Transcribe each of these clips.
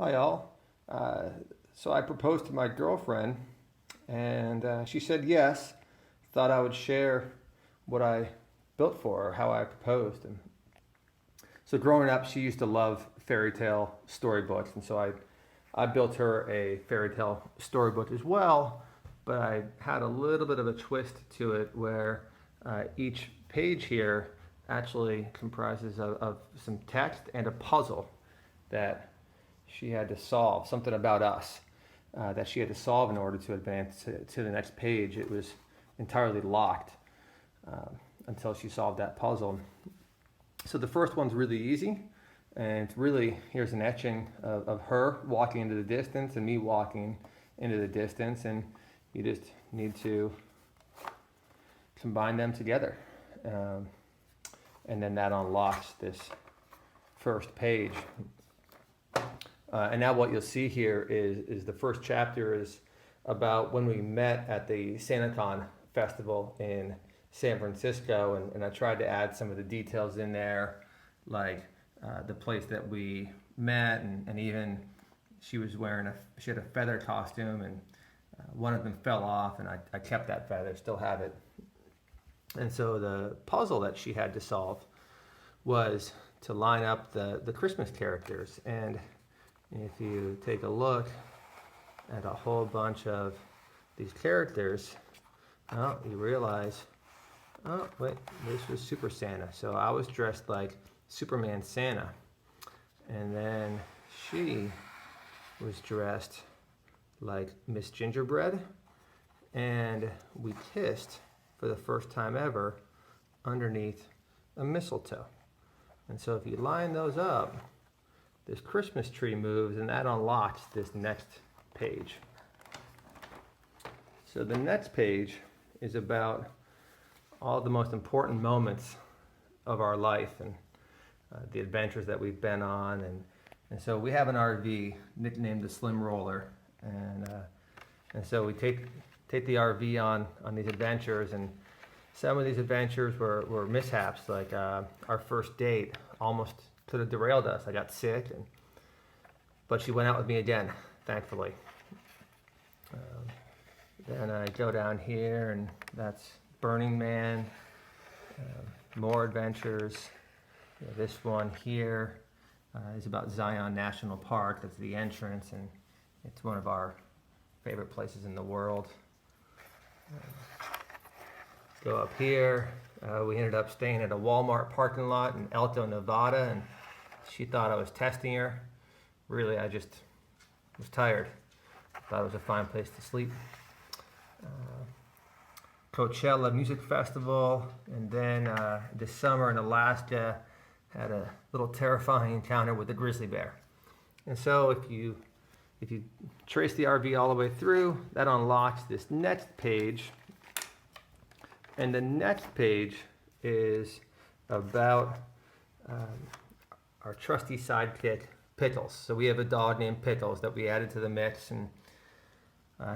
Hi, all. So I proposed to my girlfriend, and she said yes. Thought I would share what I built for her, how I proposed. And so growing up, she used to love fairy tale storybooks, and so I built her a fairy tale storybook as well. But I had a little bit of a twist to it, where each page here actually comprises of some text and a puzzle that she had to solve, something about us that she had to solve in order to advance to the next page. It was entirely locked until she solved that puzzle. So the first one's really easy, and it's really, here's an etching of her walking into the distance and me walking into the distance, and you just need to combine them together. And then that unlocks this first page. And now what you'll see here is the first chapter is about when we met at the SantaCon festival in San Francisco, and I tried to add some of the details in there, like the place that we met, and even she was wearing she had a feather costume, and one of them fell off, and I kept that feather, still have it. And so the puzzle that she had to solve was to line up the Christmas characters. And if you take a look at a whole bunch of these characters, you realize, oh wait, this was Super Santa. So I was dressed like Superman Santa. And then she was dressed like Miss Gingerbread. And we kissed for the first time ever underneath a mistletoe. And so if you line those up, this Christmas tree moves, and that unlocks this next page. So the next page is about all the most important moments of our life, and the adventures that we've been on. And so we have an RV nicknamed the Slim Roller, and so we take the RV on these adventures, and some of these adventures were mishaps, like our first date almost could have derailed us. I got sick, but she went out with me again, thankfully. Then I go down here, and that's Burning Man, more adventures. This one here is about Zion National Park. That's the entrance, and it's one of our favorite places in the world. Go up here. We ended up staying at a Walmart parking lot in Elko, Nevada, and she thought I was testing her. Really, I just was tired. I thought it was a fine place to sleep. Coachella Music Festival, and then this summer in Alaska, had a little terrifying encounter with a grizzly bear. And so if you trace the RV all the way through, that unlocks this next page. And the next page is about our trusty sidekick, Pickles. So we have a dog named Pickles that we added to the mix, and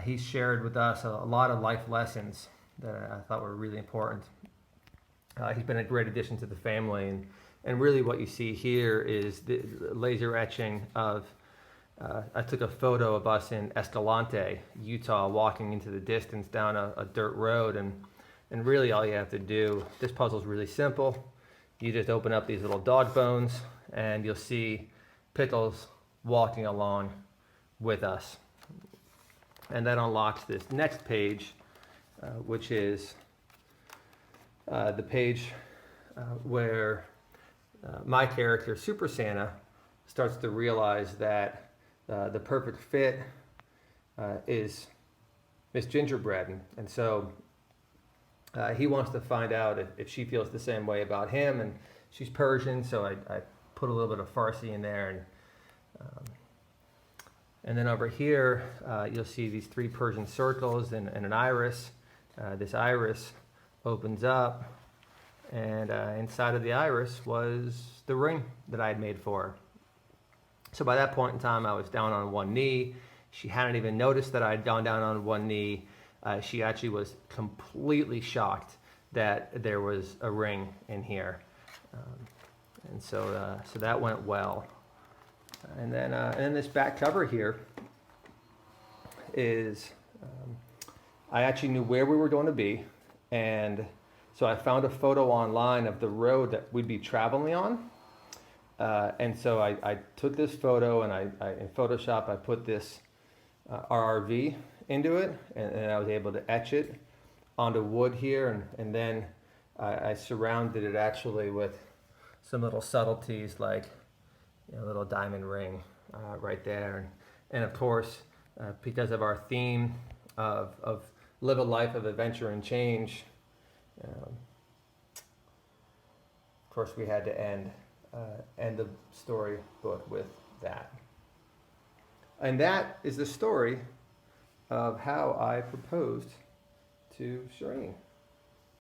he shared with us a lot of life lessons that I thought were really important. He's been a great addition to the family, and really what you see here is the laser etching of, I took a photo of us in Escalante, Utah, walking into the distance down a dirt road, and really all you have to do, this puzzle is really simple. You just open up these little dog bones, and you'll see Pickles walking along with us. And that unlocks this next page, which is the page where my character, Super Santa, starts to realize that the perfect fit is Miss Gingerbread. And so he wants to find out if she feels the same way about him, and she's Persian, so I put a little bit of Farsi in there, and then over here you'll see these 3 Persian circles and an iris. This iris opens up, and inside of the iris was the ring that I had made for her. So by that point in time, I was down on one knee. She hadn't even noticed that I had gone down on one knee. She actually was completely shocked that there was a ring in here. And so that went well. And then this back cover here is, I actually knew where we were going to be, and so I found a photo online of the road that we'd be traveling on. And so I took this photo, and in Photoshop I put this RRV into it, and I was able to etch it onto wood here, and then I surrounded it actually with some little subtleties like a little diamond ring right there, and of course because of our theme of live a life of adventure and change, of course we had to end the storybook with that. And that is the story of how I proposed to Shireen.